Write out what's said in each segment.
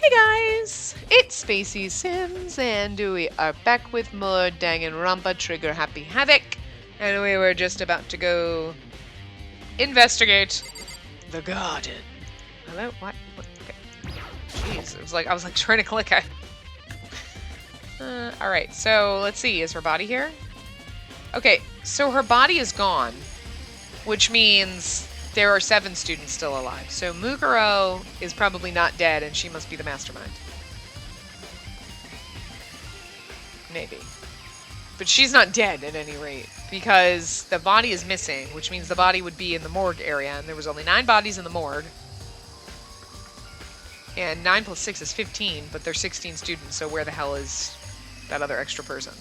Hey guys, it's Spacey Sims, and we are back with more Danganronpa Trigger Happy Havoc, and we were just about to go investigate the garden. Hello? What? Okay. Jeez, it was like I was trying to click it. All right, so let's see. Is her body here? Okay, so her body is gone, which means there are 7 students still alive. So Mukuro is probably not dead, and she must be the mastermind. Maybe. But she's not dead at any rate, because the body is missing, which means the body would be in the morgue area, and there was only 9 bodies in the morgue. And 9 plus 6 is 15, but there's 16 students, so where the hell is that other extra person?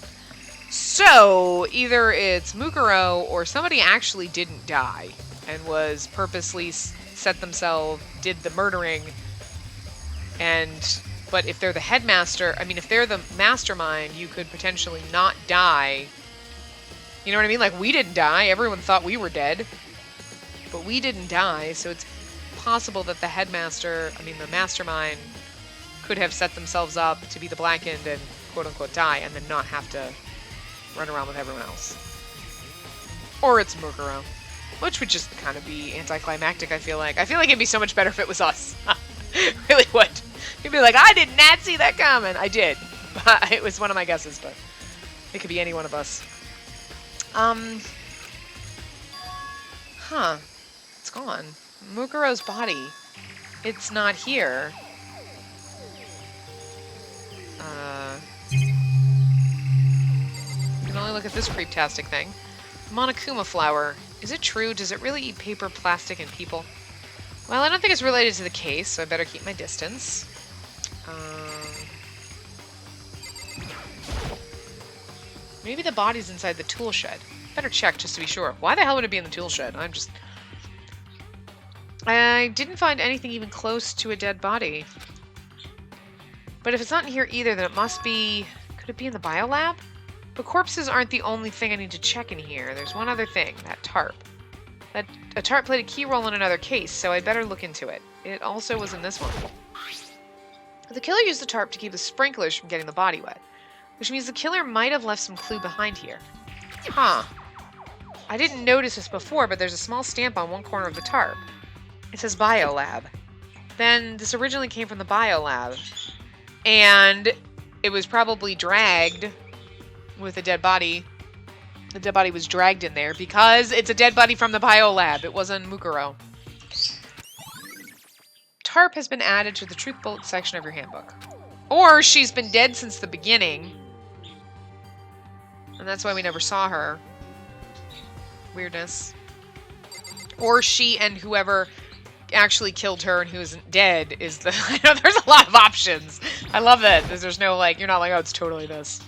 So, either it's Mukuro, or somebody actually didn't die, and was purposely did the murdering, but if they're the headmaster, I mean, if they're the mastermind, you could potentially not die. You know what I mean? Like, we didn't die. Everyone thought we were dead. But we didn't die, so it's possible that the mastermind, could have set themselves up to be the blackened and quote-unquote die, and then not have to run around with everyone else. Or it's Mukuro. Which would just kind of be anticlimactic, I feel like. I feel like it'd be so much better if it was us. Really would. You'd be like, I did not see that coming. I did. But it was one of my guesses, but it could be any one of us. Huh. It's gone. Mukuro's body. It's not here. You can only look at this creeptastic thing. Monokuma flower. Is it true? Does it really eat paper, plastic, and people? Well, I don't think it's related to the case, so I better keep my distance. Maybe the body's inside the tool shed. Better check just to be sure. Why the hell would it be in the tool shed? I didn't find anything even close to a dead body. But if it's not in here either, then it must be... Could it be in the biolab? But corpses aren't the only thing I need to check in here. There's one other thing, that tarp. A tarp played a key role in another case, so I'd better look into it. It also was in this one. The killer used the tarp to keep the sprinklers from getting the body wet, which means the killer might have left some clue behind here. Huh. I didn't notice this before, but there's a small stamp on one corner of the tarp. It says biolab. Then this originally came from the biolab, and it was probably dragged with a dead body. The dead body was dragged in there because it's a dead body from the biolab. It wasn't Mukuro. Tarp has been added to the truth bullet section of your handbook. Or she's been dead since the beginning. And that's why we never saw her. Weirdness. Or she and whoever actually killed her and who isn't dead is the... I know there's a lot of options. I love that. There's no, like, you're not like, oh, it's totally this.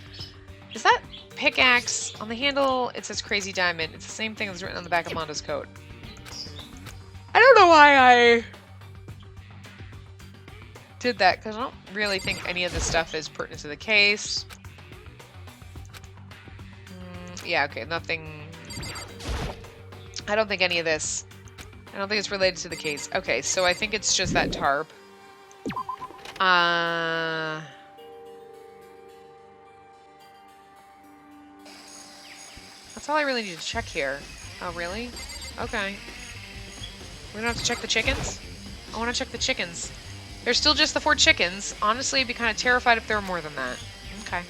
Is that pickaxe? On the handle, it says Crazy Diamond. It's the same thing that's written on the back of Mondo's coat. I don't know why I did that, because I don't really think any of this stuff is pertinent to the case. Yeah, okay, nothing... I don't think any of this... I don't think it's related to the case. Okay, so I think it's just that tarp. That's all I really need to check here. Oh, really? Okay. We don't have to check the chickens? I want to check the chickens. There's still just the 4 chickens. Honestly, I'd be kind of terrified if there were more than that. Okay.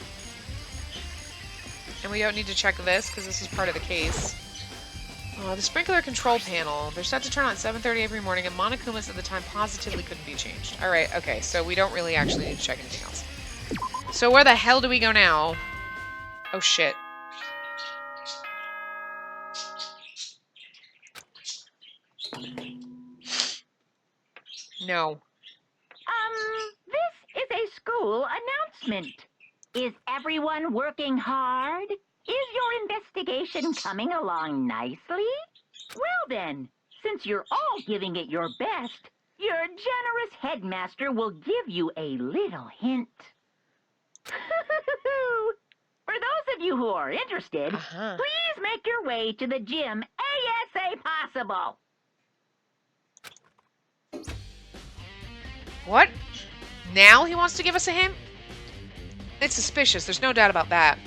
And we don't need to check this, because this is part of the case. The sprinkler control panel. They're set to turn on at 7:30 every morning, and Monokuma's at the time positively couldn't be changed. Alright, okay, so we don't really actually need to check anything else. So where the hell do we go now? Oh, shit. No. This is a school announcement. Is everyone working hard? Is your investigation coming along nicely? Well then, since you're all giving it your best, your generous headmaster will give you a little hint. For those of you who are interested, please make your way to the gym ASA possible. What? Now he wants to give us a hint? It's suspicious, there's no doubt about that.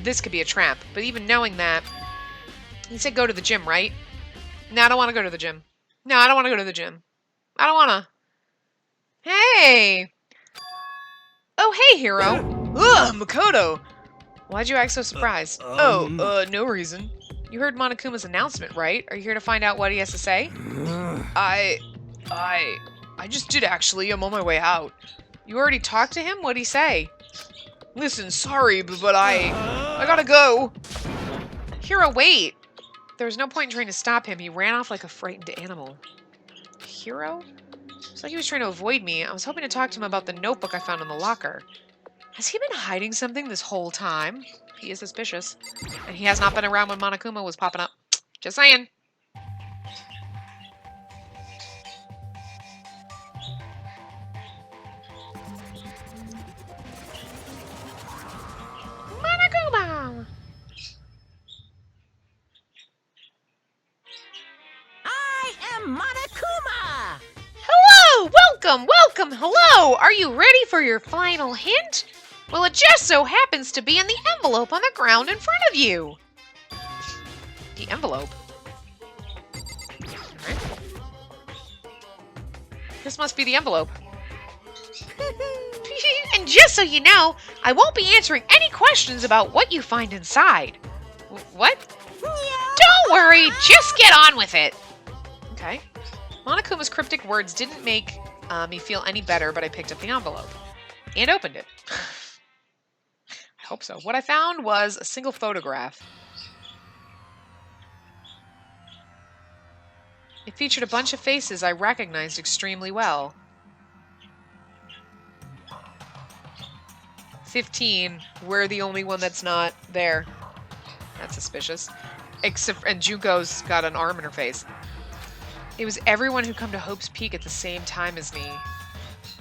This could be a trap, but even knowing that, he said go to the gym, right? No, I don't want to go to the gym. No, I don't want to go to the gym. I don't want to. Hey! Oh, hey, hero. Ugh, Makoto! Why'd you act so surprised? No reason. You heard Monokuma's announcement, right? Are you here to find out what he has to say? I just did, actually. I'm on my way out. You already talked to him? What'd he say? Listen, sorry, but I gotta go. Hiro, wait. There was no point in trying to stop him. He ran off like a frightened animal. Hiro? It's like he was trying to avoid me. I was hoping to talk to him about the notebook I found in the locker. Has he been hiding something this whole time? He is suspicious. And he has not been around when Monokuma was popping up. Just saying. Monokuma! I am Monokuma! Hello! Welcome! Hello! Are you ready for your final hint? Well, it just so happens to be in the envelope on the ground in front of you. The envelope? Alright. This must be the envelope. And just so you know, I won't be answering any questions about what you find inside. What? Don't worry, just get on with it. Okay. Monokuma's cryptic words didn't make me feel any better, but I picked up the envelope and opened it. I hope so. What I found was a single photograph. It featured a bunch of faces I recognized extremely well. 15, we're the only one that's not there. That's suspicious. And Junko's got an arm in her face. It was everyone who come to Hope's Peak at the same time as me.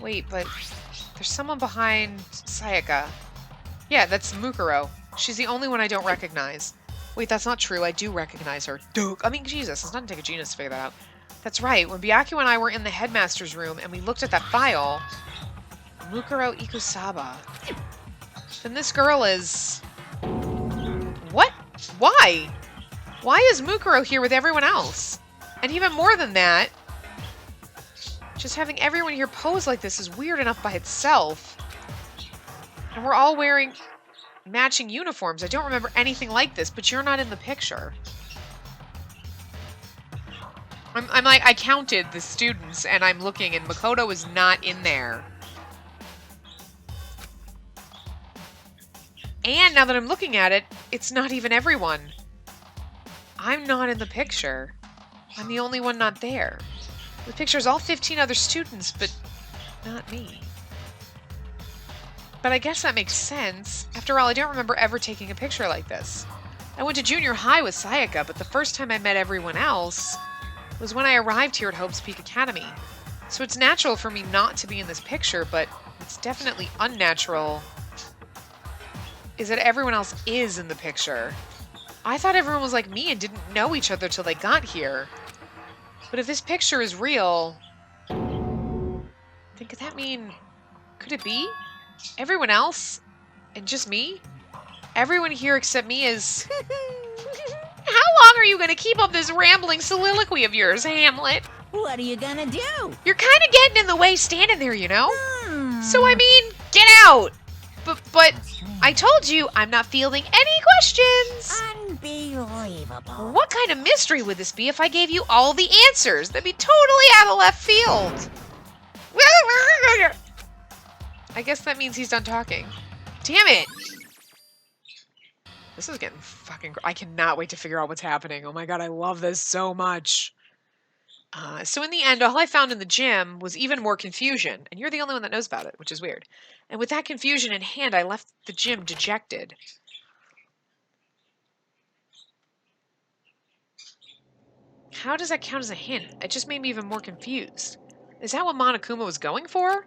Wait, but there's someone behind Sayaka. Yeah, that's Mukuro. She's the only one I don't recognize. Wait, that's not true. I do recognize her. Duke. I mean, Jesus, it's not gonna take a genius to figure that out. That's right. When Byakuya and I were in the headmaster's room and we looked at that file, Mukuro Ikusaba. Then this girl is... What? Why? Why is Mukuro here with everyone else? And even more than that, just having everyone here pose like this is weird enough by itself. And we're all wearing matching uniforms. I don't remember anything like this, but you're not in the picture. I'm like, I counted the students and I'm looking and Makoto is not in there. And now that I'm looking at it, it's not even everyone. I'm not in the picture. I'm the only one not there. The picture's all 15 other students, but not me. But I guess that makes sense. After all, I don't remember ever taking a picture like this. I went to junior high with Sayaka, but the first time I met everyone else was when I arrived here at Hope's Peak Academy. So it's natural for me not to be in this picture, but it's definitely unnatural is that everyone else is in the picture. I thought everyone was like me and didn't know each other till they got here. But if this picture is real, then could that mean... Could it be? Everyone else? And just me? Everyone here except me is... How long are you going to keep up this rambling soliloquy of yours, Hamlet? What are you gonna do? You're kind of getting in the way standing there, you know? So I mean, get out! But I told you I'm not fielding any questions. Unbelievable. What kind of mystery would this be if I gave you all the answers? That'd be totally out of left field. I guess that means he's done talking. Damn it. This is getting fucking... I cannot wait to figure out what's happening. Oh my god, I love this so much. So in the end, all I found in the gym was even more confusion. And you're the only one that knows about it, which is weird. And with that confusion in hand, I left the gym dejected. How does that count as a hint? It just made me even more confused. Is that what Monokuma was going for?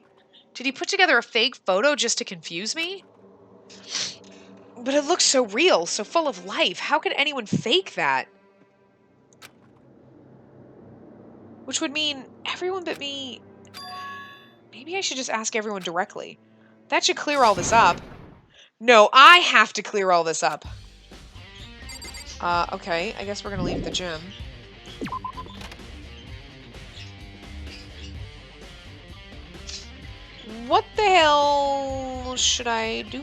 Did he put together a fake photo just to confuse me? But it looks so real, so full of life. How could anyone fake that? Which would mean everyone but me... Maybe I should just ask everyone directly. That should clear all this up. No, I have to clear all this up. Okay. I guess we're gonna leave the gym. What the hell should I do?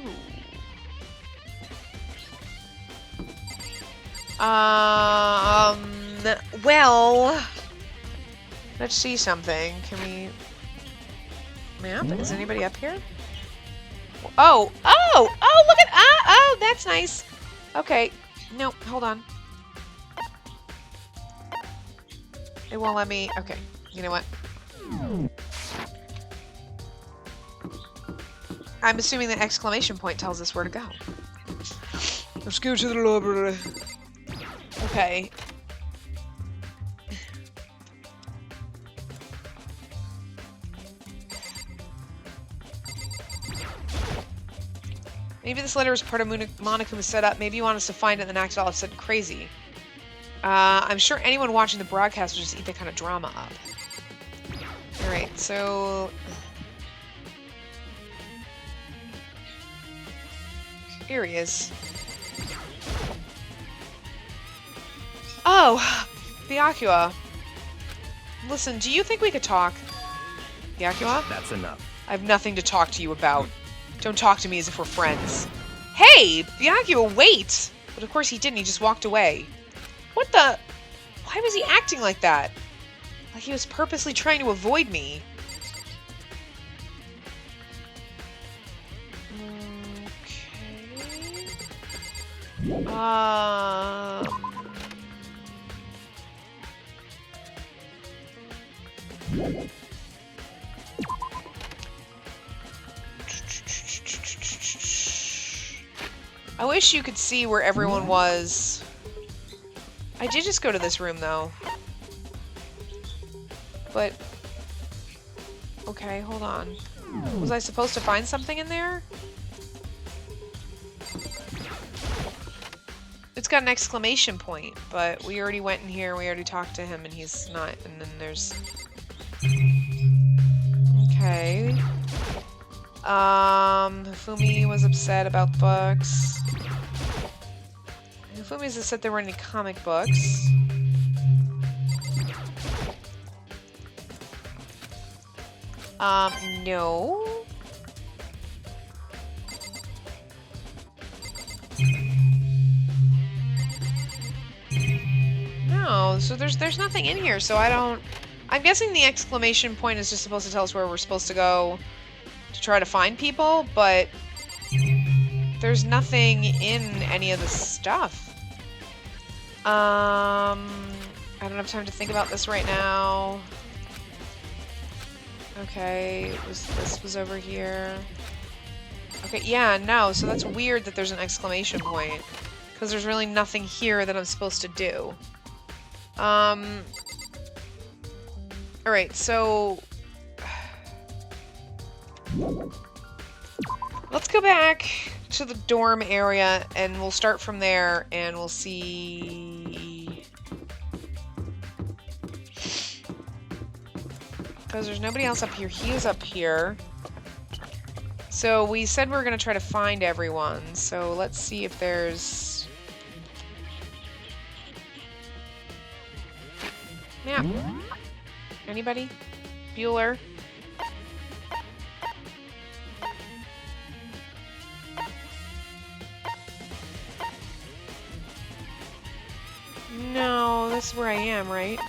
Well, let's see something. Can we... Map? Is anybody up here? Oh! Oh! Oh, look at... oh, that's nice. Okay. No, hold on. It won't let me... Okay. You know what? I'm assuming the exclamation point tells us where to go. Let's go to the library. Okay. Maybe this letter is part of Monica's setup. Maybe you want us to find it and then act all of a sudden crazy. I'm sure anyone watching the broadcast would just eat that kind of drama up. Alright, so... Here he is. Oh! Byakuya. Listen, do you think we could talk? Byakuya? That's enough. I have nothing to talk to you about. Don't talk to me as if we're friends. Hey! Byakuya, wait! But of course he didn't, he just walked away. What the... Why was he acting like that? Like he was purposely trying to avoid me. Okay... I wish you could see where everyone was. I did just go to this room, though. But... Okay, hold on. Was I supposed to find something in there? It's got an exclamation point, but we already went in here, we already talked to him, and he's not, and then there's... Okay. Hifumi was upset about books. Hifumi's upset there weren't any comic books. No. No, so there's nothing in here, so I don't... I'm guessing the exclamation point is just supposed to tell us where we're supposed to go to try to find people, but there's nothing in any of the stuff. I don't have time to think about this right now. Okay, this was over here. Okay, yeah, no, so that's weird that there's an exclamation point, because there's really nothing here that I'm supposed to do. Alright, so... Let's go back to the dorm area, and we'll start from there, and we'll see... Because there's nobody else up here. He is up here. So we said we were going to try to find everyone, so let's see if there's... Map. Anybody? Bueller? No, this is where I am, right?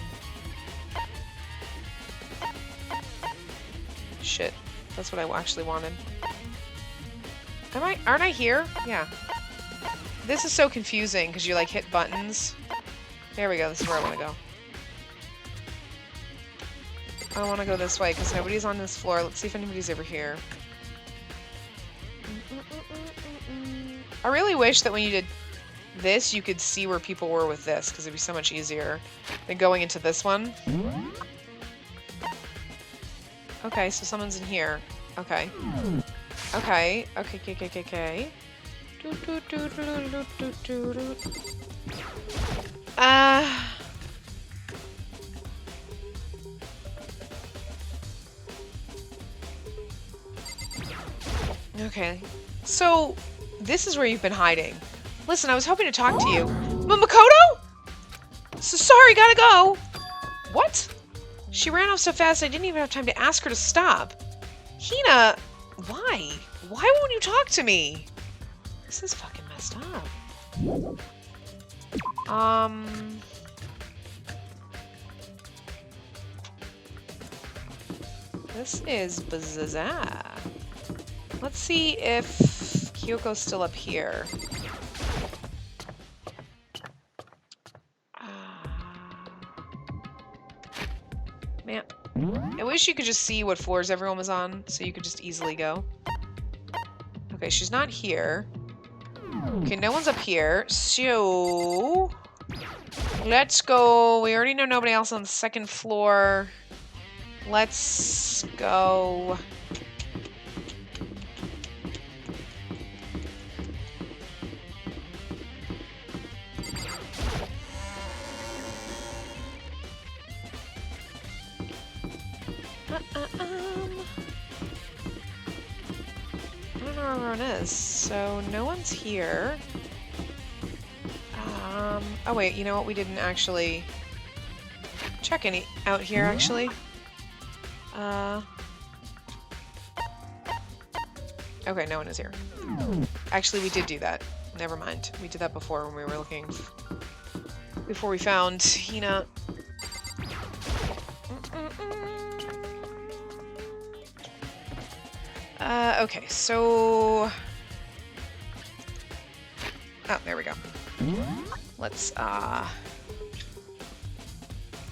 Shit. That's what I actually wanted. Aren't I here? Yeah. This is so confusing, because you, like, hit buttons. There we go, this is where I want to go. I want to go this way, because nobody's on this floor. Let's see if anybody's over here. I really wish that when you did this, you could see where people were with this, because it'd be so much easier than going into this one. Okay, so someone's in here. Okay. Okay. Okay. Okay. So, this is where you've been hiding. Listen, I was hoping to talk to you. Makoto? So sorry, gotta go. What? She ran off so fast I didn't even have time to ask her to stop. Hina, why? Why won't you talk to me? This is fucking messed up. This is bizarre. Let's see if Kyoko's still up here. Man, I wish you could just see what floors everyone was on, so you could just easily go. Okay, she's not here. Okay, no one's up here, so... Let's go. We already know nobody else on the second floor. Let's go... I don't know where everyone is, so no one's here. Oh wait, you know what? We didn't actually check any out here, actually. Okay, no one is here. Actually, we did do that. Never mind. We did that before when we were looking. Before we found Hina. Okay, so... Oh, there we go. Let's,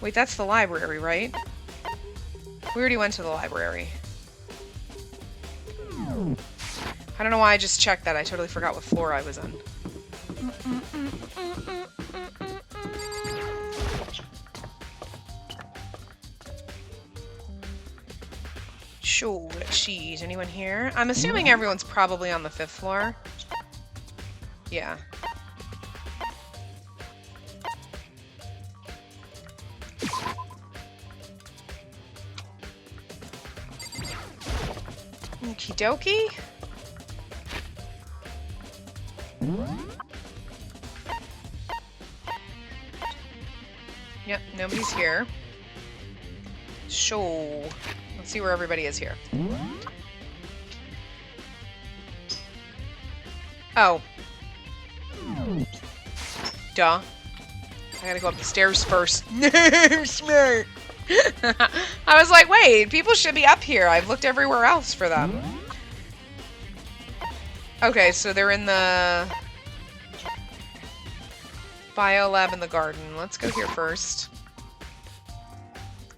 Wait, that's the library, right? We already went to the library. I don't know why I just checked that. I totally forgot what floor I was on. Sure, let's see. Is anyone here? I'm assuming everyone's probably on the 5th floor. Yeah. Okie dokie. Yep, nobody's here. So, let's see where everybody is here. Oh. Duh. I gotta go up the stairs first. I'm smart. I was like, wait, people should be up here. I've looked everywhere else for them. Okay, so they're in the biolab in the garden. Let's go here first.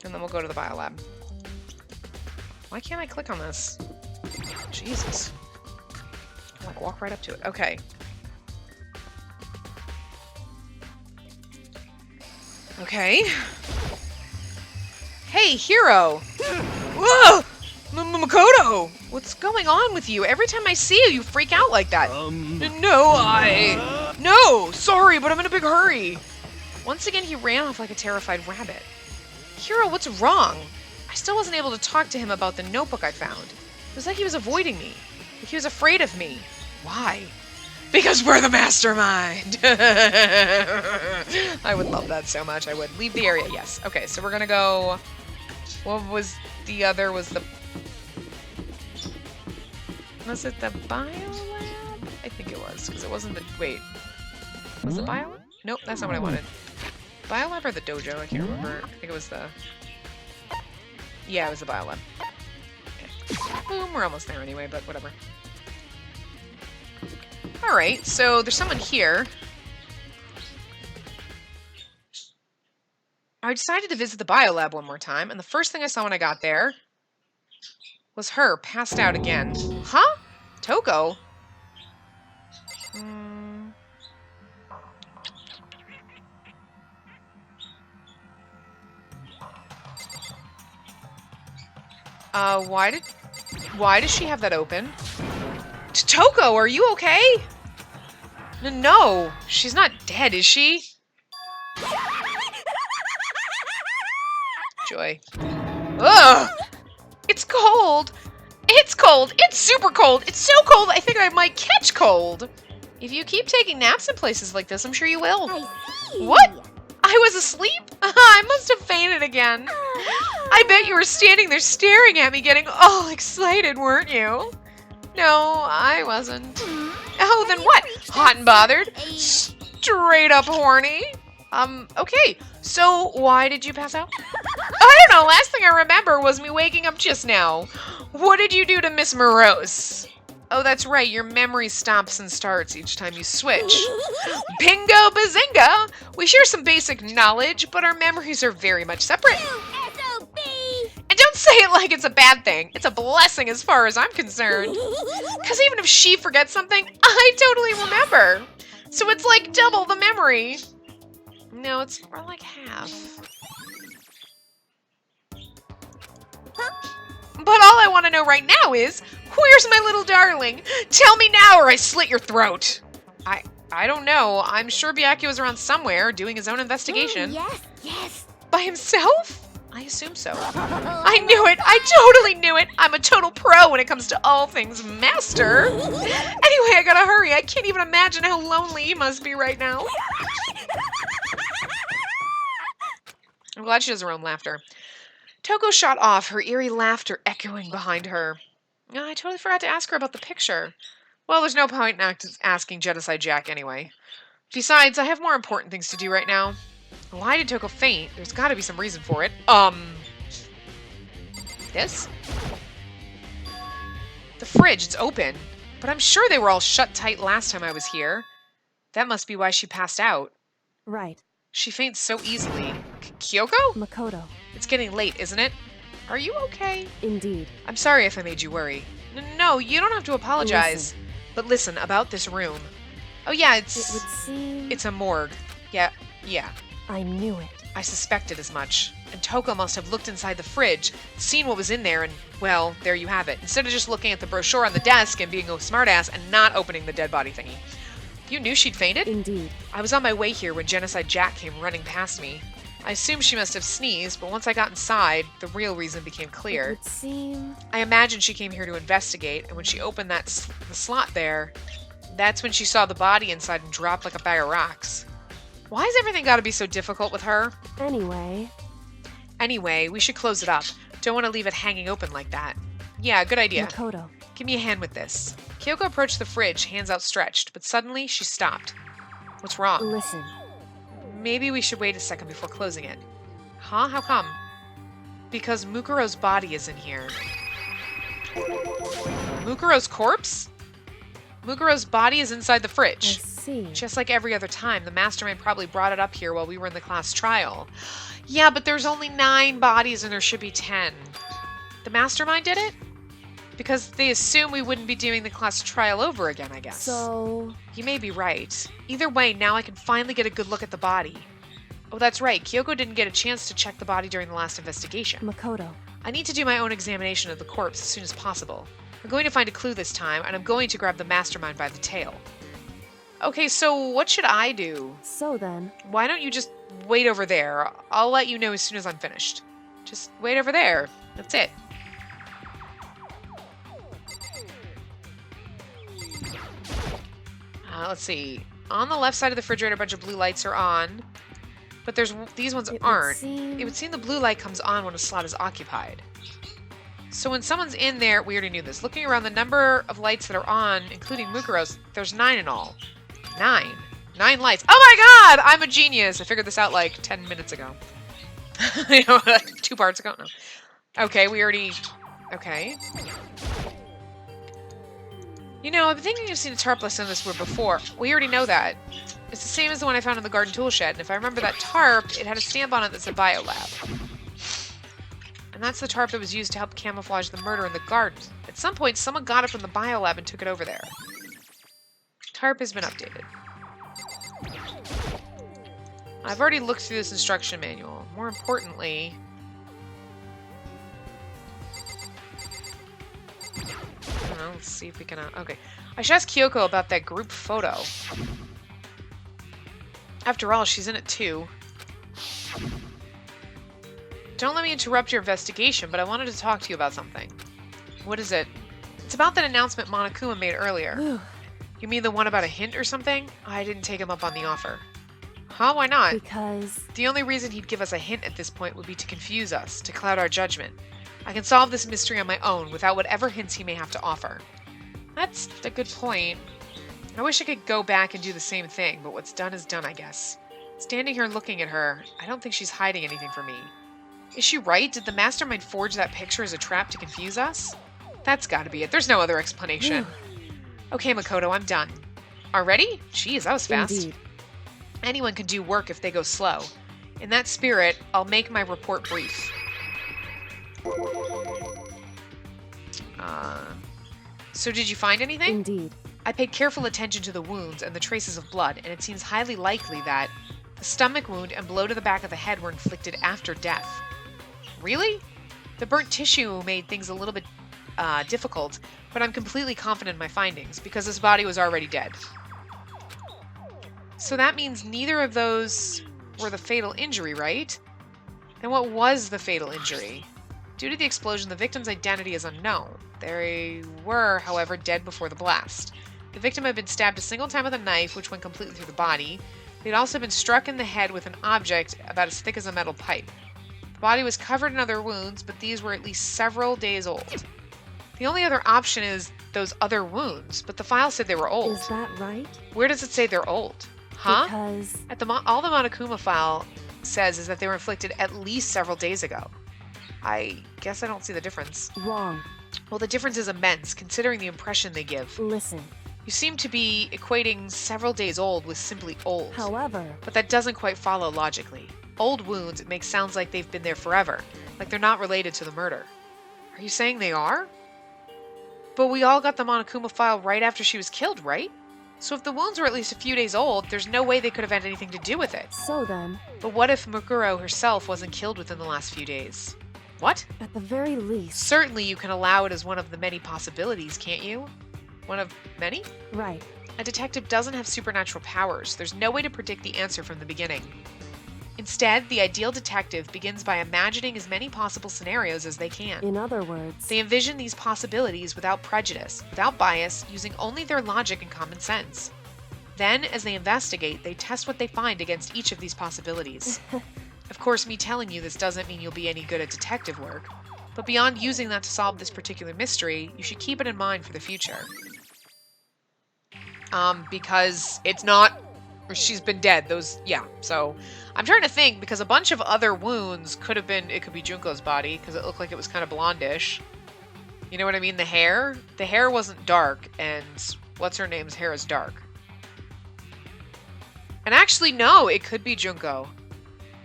And then we'll go to the biolab. Why can't I click on this? Jesus. I'll, like, walk right up to it. Okay. Okay. Hey, Hero! Whoa! Makoto! What's going on with you? Every time I see you, you freak out like that. No, sorry, but I'm in a big hurry. Once again, he ran off like a terrified rabbit. Hero, what's wrong? I still wasn't able to talk to him about the notebook I found. It was like he was avoiding me. Like he was afraid of me. Why? Because we're the mastermind! I would love that so much. I would. Leave the area, yes. Okay, so we're gonna go... What was the other? Was the... Was it the biolab? I think it was, because it wasn't the... Wait. Was it biolab? Nope, that's not what I wanted. Biolab or the dojo? I can't remember. I think it was the... Yeah, it was the biolab. Okay. Boom, we're almost there anyway, but whatever. Alright, so there's someone here. I decided to visit the biolab one more time, and the first thing I saw when I got there was her, passed out again. Huh? Toko? Why does she have that open? Toko, are you okay? No, she's not dead, is she? Joy. Ugh! It's cold! It's cold. It's super cold. It's so cold, I think I might catch cold. If you keep taking naps in places like this, I'm sure you will. I see. What? I was asleep? I must have fainted again. I bet you were standing there staring at me getting all excited, weren't you? No, I wasn't. Oh, then what? Hot and bothered? Straight up horny? Okay. So, why did you pass out? I don't know. Last thing I remember was me waking up just now. What did you do to Miss Morose? Oh, that's right. Your memory stops and starts each time you switch. Bingo bazinga! We share some basic knowledge, but our memories are very much separate. SOB. And don't say it like it's a bad thing. It's a blessing as far as I'm concerned. Because even if she forgets something, I totally remember. So it's like double the memory. No, it's more like half. But all I want to know right now is, where's my little darling? Tell me now or I slit your throat. I don't know. I'm sure Byakuya was around somewhere doing his own investigation. Yes, yes. By himself? I assume so. I knew it! I totally knew it! I'm a total pro when it comes to all things master. Anyway, I gotta hurry. I can't even imagine how lonely he must be right now. I'm glad she does her own laughter. Toko shot off, her eerie laughter echoing behind her. I totally forgot to ask her about the picture. Well, there's no point in asking Genocide Jack anyway. Besides, I have more important things to do right now. Why did Toko faint? There's gotta be some reason for it. This? The fridge, it's open. But I'm sure they were all shut tight last time I was here. That must be why she passed out. Right. She faints so easily. Kyoko? Makoto. It's getting late, isn't it? Are you okay? Indeed. I'm sorry if I made you worry. No, you don't have to apologize. Listen. But listen, about this room. Oh yeah, It would seem... it's a morgue. Yeah. I knew it. I suspected as much. And Toko must have looked inside the fridge, seen what was in there, and, well, there you have it. Instead of just looking at the brochure on the desk and being a smartass and not opening the dead body thingy. You knew she'd fainted? Indeed. I was on my way here when Genocide Jack came running past me. I assumed she must have sneezed, but once I got inside, the real reason became It clear. would seem... I imagined she came here to investigate, and when she opened the slot there, that's when she saw the body inside and dropped like a bag of rocks. Why has everything got to be so difficult with her? Anyway, we should close it up. Don't want to leave it hanging open like that. Yeah, good idea. Makoto. Give me a hand with this. Kyoko approached the fridge, hands outstretched, but suddenly she stopped. What's wrong? Listen. Maybe we should wait a second before closing it. Huh? How come? Because Mukuro's body is in here. Mukuro's corpse? Mukuro's body is inside the I fridge. see. Just like every other time, the mastermind probably brought it up here while we were in the class trial. Yeah, but there's only 9 bodies and there should be 10. The mastermind did it? Because they assume we wouldn't be doing the class trial over again, I guess. So... You may be right. Either way, now I can finally get a good look at the body. Oh, that's right. Kyoko didn't get a chance to check the body during the last investigation. Makoto. I need to do my own examination of the corpse as soon as possible. I'm going to find a clue this time, and I'm going to grab the mastermind by the tail. Okay, so what should I do? So then... Why don't you just wait over there? I'll let you know as soon as I'm finished. Just wait over there. That's it. Let's see. On the left side of the refrigerator, a bunch of blue lights are on. But these ones aren't. It would seem the blue light comes on when a slot is occupied. So when someone's in there, we already knew this. Looking around the number of lights that are on, including Mukuro's, there's 9 in all. 9. 9 lights. Oh my god! I'm a genius! I figured this out like 10 minutes ago. You know, like 2 parts ago? No. Okay, we already... Okay. You know, I've been thinking I've seen a tarp list in this word before. We already know that. It's the same as the one I found in the garden tool shed, and if I remember that tarp, it had a stamp on it that said biolab. And that's the tarp that was used to help camouflage the murder in the garden. At some point, someone got it from the biolab and took it over there. Tarp has been updated. I've already looked through this instruction manual. More importantly... I don't know, let's see if we can... okay. I should ask Kyoko about that group photo. After all, she's in it too. Don't let me interrupt your investigation, but I wanted to talk to you about something. What is it? about that announcement Monokuma made earlier. Whew. You mean the one about a hint or something? I didn't take him up on the offer. Huh? Why not? Because The only reason he'd give us a hint at this point would be to confuse us, to cloud our judgment. I can solve this mystery on my own without whatever hints he may have to offer. That's a good point. I wish I could go back and do the same thing, but what's done is done, I guess. Standing here looking at her, I don't think she's hiding anything from me. Is she right? Did the mastermind forge that picture as a trap to confuse us? That's gotta be it. There's no other explanation. Okay, Makoto, I'm done. Already? Jeez, that was fast. indeed. Anyone can do work if they go slow. In that spirit, I'll make my report brief. So did you find anything? Indeed. I paid careful attention to the wounds and the traces of blood, and it seems highly likely that the stomach wound and blow to the back of the head were inflicted after death. Really? The burnt tissue made things a little bit difficult, but I'm completely confident in my findings, because this body was already dead. So that means neither of those were the fatal injury, right? Then what was the fatal injury? Due to the explosion, the victim's identity is unknown. They were, however, dead before the blast. The victim had been stabbed a single time with a knife, which went completely through the body. They'd also been struck in the head with an object about as thick as a metal pipe. The body was covered in other wounds, but these were at least several days old. The only other option is those other wounds, but the file said they were old. Is that right? Where does it say they're old? Huh? Because At all the Monokuma file says is that they were inflicted at least several days ago. I guess I don't see the difference. wrong. Well, the difference is immense, considering the impression they give. Listen. You seem to be equating several days old with simply old. However, But that doesn't quite follow logically. Old wounds, it makes sounds like they've been there forever, like they're not related to the murder. Are you saying they are? But we all got the Monokuma file right after she was killed, right? So if the wounds were at least a few days old, there's no way they could have had anything to do with it. so then, But what if Mukuro herself wasn't killed within the last few days? What? at the very least, Certainly you can allow it as one of the many possibilities, can't you? One of many? right. A detective doesn't have supernatural powers. There's no way to predict the answer from the beginning. Instead, the ideal detective begins by imagining as many possible scenarios as they can. In other words, They envision these possibilities without prejudice, without bias, using only their logic and common sense. Then, as they investigate, they test what they find against each of these possibilities. Of course, me telling you this doesn't mean you'll be any good at detective work, but beyond using that to solve this particular mystery, you should keep it in mind for the future. Because it's not, or she's been dead, so I'm trying to think, because a bunch of other wounds could have been, it could be Junko's body, because it looked like it was kind of blondish. You know what I mean? The hair wasn't dark, and what's-her-name's hair is dark. And actually, no, it could be Junko.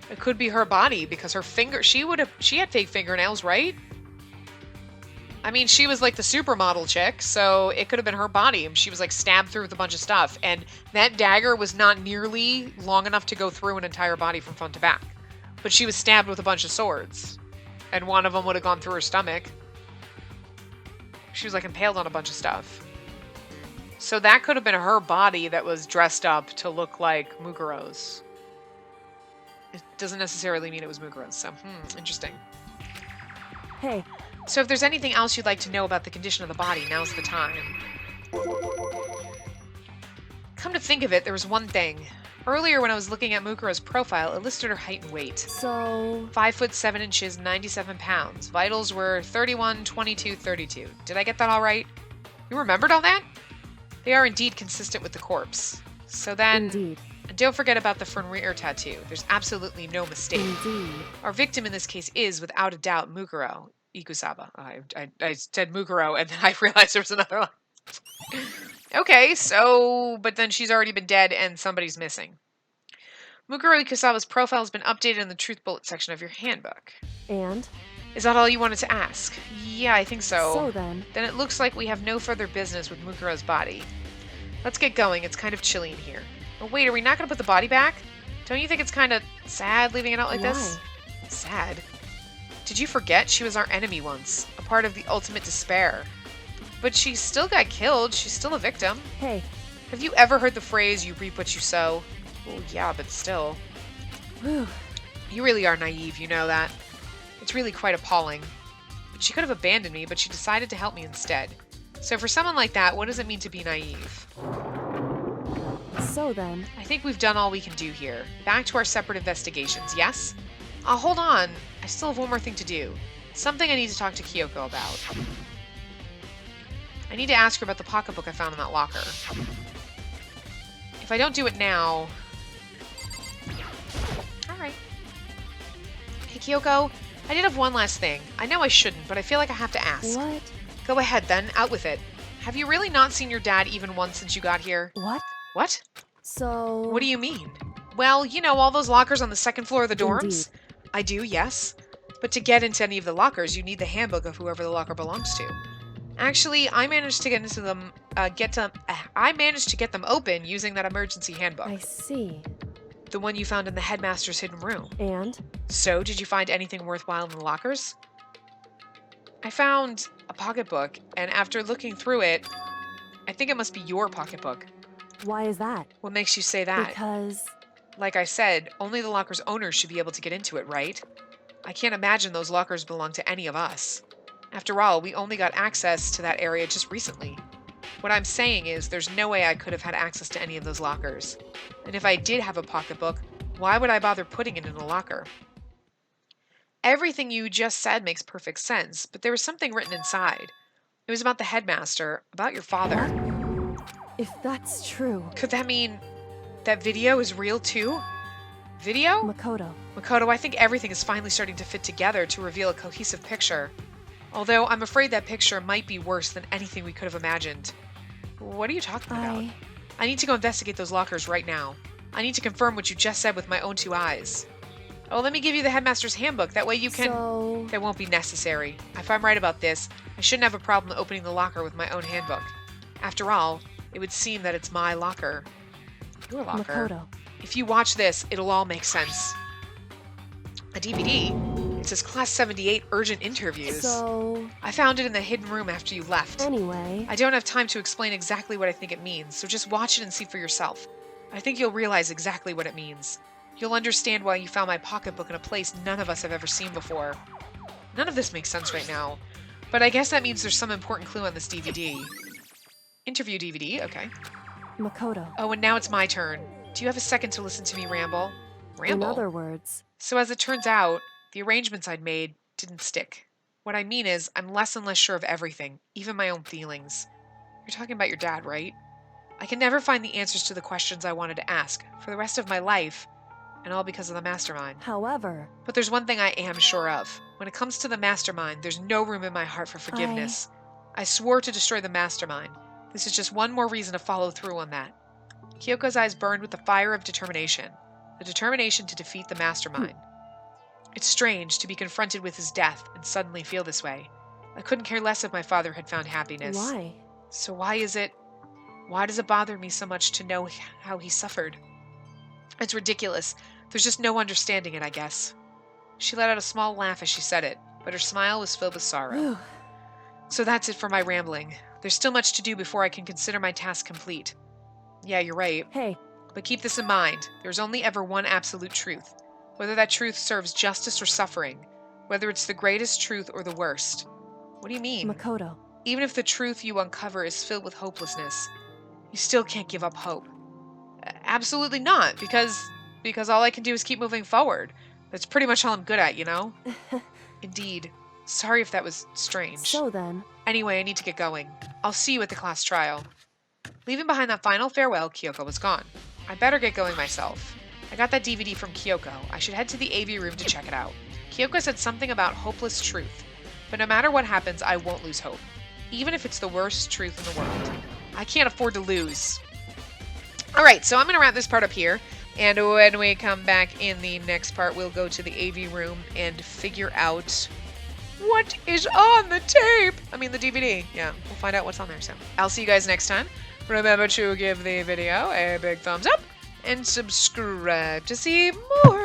It could be her body, because her finger, she had fake fingernails, right? I mean, she was like the supermodel chick, so it could have been her body, and she was like stabbed through with a bunch of stuff, and that dagger was not nearly long enough to go through an entire body from front to back. But she was stabbed with a bunch of swords, and one of them would have gone through her stomach. She was like impaled on a bunch of stuff. So that could have been her body that was dressed up to look like Mukuro's. It doesn't necessarily mean it was Mukuro's, so interesting. hey, So if there's anything else you'd like to know about the condition of the body, now's the time. Come to think of it, there was one thing. Earlier when I was looking at Mukuro's profile, it listed her height and weight. so 5 foot 7 inches, 97 pounds. Vitals were 31, 22, 32. Did I get that all right? You remembered all that? They are indeed consistent with the corpse. So then, indeed, and don't forget about the Fenrir tattoo. There's absolutely no mistake. indeed. Our victim in this case is, without a doubt, Mukuro. Ikusaba. I said Mukuro, and then I realized there was another line. Okay, so, but then she's already been dead, and somebody's missing. Mukuro Ikusaba's profile has been updated in the Truth Bullet section of your handbook. And Is that all you wanted to ask? Yeah, I think so then, Then it looks like we have no further business with Mukuro's body. Let's get going. It's kind of chilly in here. Oh, wait, are we not going to put the body back? Don't you think it's kind of sad leaving it out like this? Sad? Did you forget she was our enemy once? A part of the ultimate despair. But she still got killed. She's still a victim. hey, Have you ever heard the phrase, you reap what you sow? Well, yeah, but still. whew, You really are naive, you know that. It's really quite appalling. But she could have abandoned me, but she decided to help me instead. So for someone like that, what does it mean to be naive? So then, I think we've done all we can do here. Back to our separate investigations, yes? Hold on. I still have one more thing to do. Something I need to talk to Kyoko about. I need to ask her about the pocketbook I found in that locker. If I don't do it now... Alright. Hey, Kyoko, I did have one last thing. I know I shouldn't, but I feel like I have to ask. what? Go ahead, then. Out with it. Have you really not seen your dad even once since you got here? What? What? So... What do you mean? Well, you know, all those lockers on the second floor of the dorms? Indeed. I do, yes. But to get into any of the lockers, you need the handbook of whoever the locker belongs to. Actually, I managed to get into them, I managed to get them open using that emergency handbook. I see. The one you found in the headmaster's hidden room. And? So, did you find anything worthwhile in the lockers? I found a pocketbook, and after looking through it, I think it must be your pocketbook. Why is that? What makes you say that? Because... Like I said, only the locker's owners should be able to get into it, right? I can't imagine those lockers belong to any of us. After all, we only got access to that area just recently. What I'm saying is, there's no way I could have had access to any of those lockers. And if I did have a pocketbook, why would I bother putting it in a locker? Everything you just said makes perfect sense, but there was something written inside. It was about the headmaster, about your father. What? If that's true... Could that mean that video is real too? Video? Makoto. Makoto, I think everything is finally starting to fit together to reveal a cohesive picture. Although I'm afraid that picture might be worse than anything we could have imagined. What are you talking about? I need to go investigate those lockers right now. I need to confirm what you just said with my own two eyes. Oh, let me give you the headmaster's handbook. That way you can... So... That won't be necessary. If I'm right about this, I shouldn't have a problem opening the locker with my own handbook. After all, it would seem that it's my locker. Your locker. Makoto. If you watch this, it'll all make sense. A DVD? It says Class 78 Urgent Interviews. So... I found it in the hidden room after you left. Anyway... I don't have time to explain exactly what I think it means, so just watch it and see for yourself. I think you'll realize exactly what it means. You'll understand why you found my pocketbook in a place none of us have ever seen before. None of this makes sense right now, but I guess that means there's some important clue on this DVD. Interview DVD, okay. Makoto. Oh, and now it's my turn. Do you have a second to listen to me ramble? Ramble? In other words... So as it turns out, the arrangements I'd made didn't stick. What I mean is, I'm less and less sure of everything, even my own feelings. You're talking about your dad, right? I can never find the answers to the questions I wanted to ask for the rest of my life, and all because of the mastermind. However... But there's one thing I am sure of. When it comes to the mastermind, there's no room in my heart for forgiveness. I swore to destroy the mastermind. This is just one more reason to follow through on that. Kyoko's eyes burned with the fire of determination. The determination to defeat the mastermind. It's strange to be confronted with his death and suddenly feel this way. I couldn't care less if my father had found happiness. Why? So why does it bother me so much to know how he suffered? It's ridiculous. There's just no understanding it, I guess. She let out a small laugh as she said it, but her smile was filled with sorrow. Whew. So that's it for my rambling. There's still much to do before I can consider my task complete. Yeah, you're right. Hey. But keep this in mind. There's only ever one absolute truth. Whether that truth serves justice or suffering. Whether it's the greatest truth or the worst. What do you mean? Makoto. Even if the truth you uncover is filled with hopelessness, you still can't give up hope. Absolutely not, because all I can do is keep moving forward. That's pretty much all I'm good at, you know? Indeed. Sorry if that was strange. So then... Anyway, I need to get going. I'll see you at the class trial. Leaving behind that final farewell, Kyoko was gone. I better get going myself. I got that DVD from Kyoko. I should head to the AV room to check it out. Kyoko said something about hopeless truth. But no matter what happens, I won't lose hope. Even if it's the worst truth in the world. I can't afford to lose. Alright, so I'm going to wrap this part up here. And when we come back in the next part, we'll go to the AV room and figure out what is on the tape. I mean, the DVD. Yeah, we'll find out what's on there. So I'll see you guys next time. Remember to give the video a big thumbs up and subscribe to see more